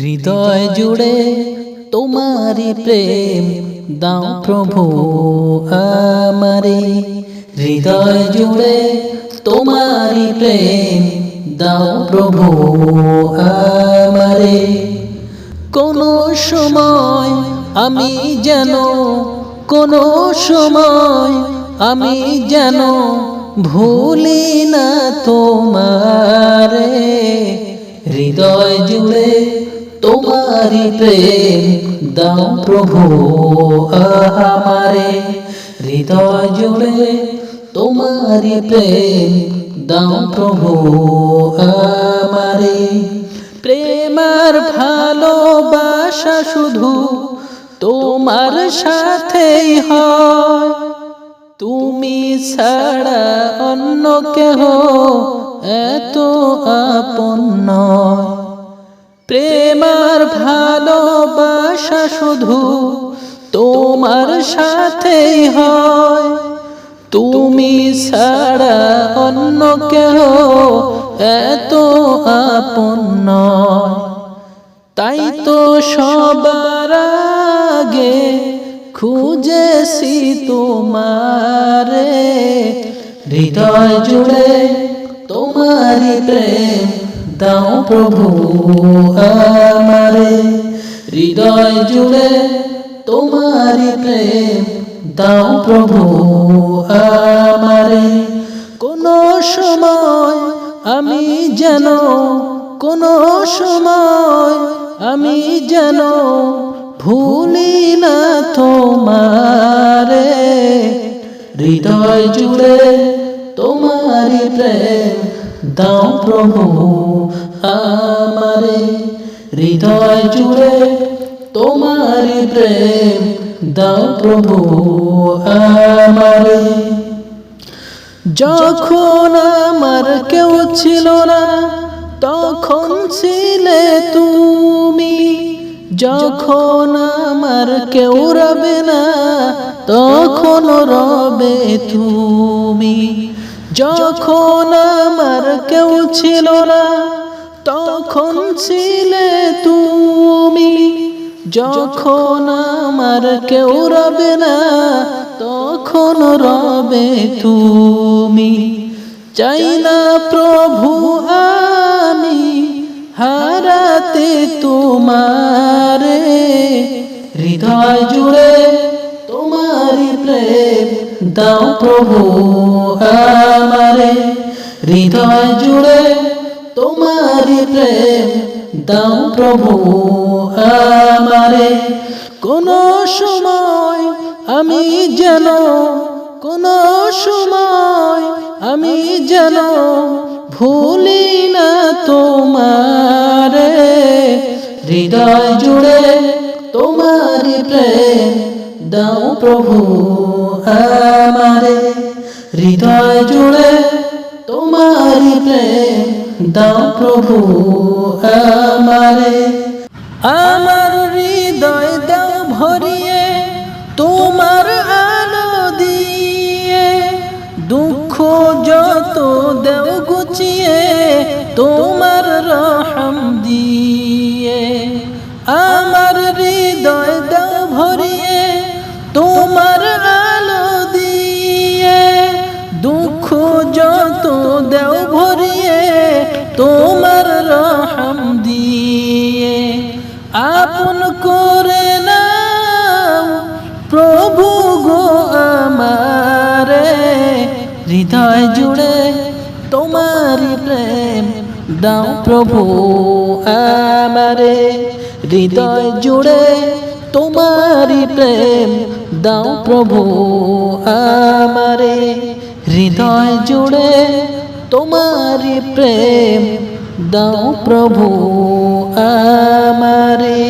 হৃদয় জুড়ে তোমারি প্রেম দাও প্রভু আমারে। হৃদয় জুড়ে তোমারি প্রেম দাও প্রভু আমারে। কোনো সময় আমি যেন কোনো সময় আমি যেন ভুলি না তোমারে। হৃদয় জুড়ে তোমারি প্রেম দাও প্রভু আমারে। হৃদয় জুড়ে তোমারি প্রেম দাও প্রভু আমারে। প্রেম আর ভালোবাসা শুধু তোমার সাথেই হয়, তুমি ছাড়া অন্য কেহ এত আপন নয়। প্রেম আর ভালোবাসা শুধু তোমার সাথেই হয়, তুমি ছাড়া অন্য কেহ এত আপন নয়। তাই তো সবার আগে খুঁজেছি তোমারে। হৃদয় জুড়ে তোমারি প্রেম দাও প্রভু আমারে। হৃদয় জুড়ে তোমারি প্রেম দাও প্রভু আমারে। কোনো সময় আমি যেন কোনো সময় আমি যেন ভুলি না তোমারে। হৃদয় জুড়ে তোমারি প্রেম দাও প্রভু আমারে। হৃদয় জুড়ে তোমারি প্রেম দাও প্রভু আমারে। যখন আমার কেউ ছিল না তখন ছিলে তুমি, যখন আমার কেউ রবে না তখন রবে তুমি। যখন আমার কেউ ছিল না তখন ছিলে তুমি, যখন আমার কেউ রবে না তখন রবে তুমি। চাই না প্রভু আমি হারাতে তোমারে। হৃদয় জুড়ে তোমারি প্রেম দাও প্রভু আমারে। হৃদয় জুড়ে তোমারি প্রেম দাও প্রভু আমারে। কোনো সময় আমি যেন কোনো সময় আমি যেন ভুলি না তোমারে। হৃদয় জুড়ে তোমারি প্রেম দাও প্রভু আমারে। হৃদয় জুড়ে তোমারি প্রেম দাও প্রভু আমারে। আমার হৃদয় দাও ভরিয়ে তোমার আলো দিয়ে, দুঃখ যত দেও গুছিয়ে তোমার রহম দিয়ে। আমার হৃদয় দাও ভরিয়ে তোমার আলো দিয়ে, দুঃখ যত দেও ভরিয়ে তোমার রহম দিয়ে। আপন করে নাও প্রভু গো আমারে। হৃদয় জুড়ে তোমারি প্রেম দাও প্রভু আমারে। হৃদয় জুড়ে তোমারি প্রেম দাও প্রভু আমারে। হৃদয় জুড়ে তোমারি প্রেম দাও প্রভু আমারে।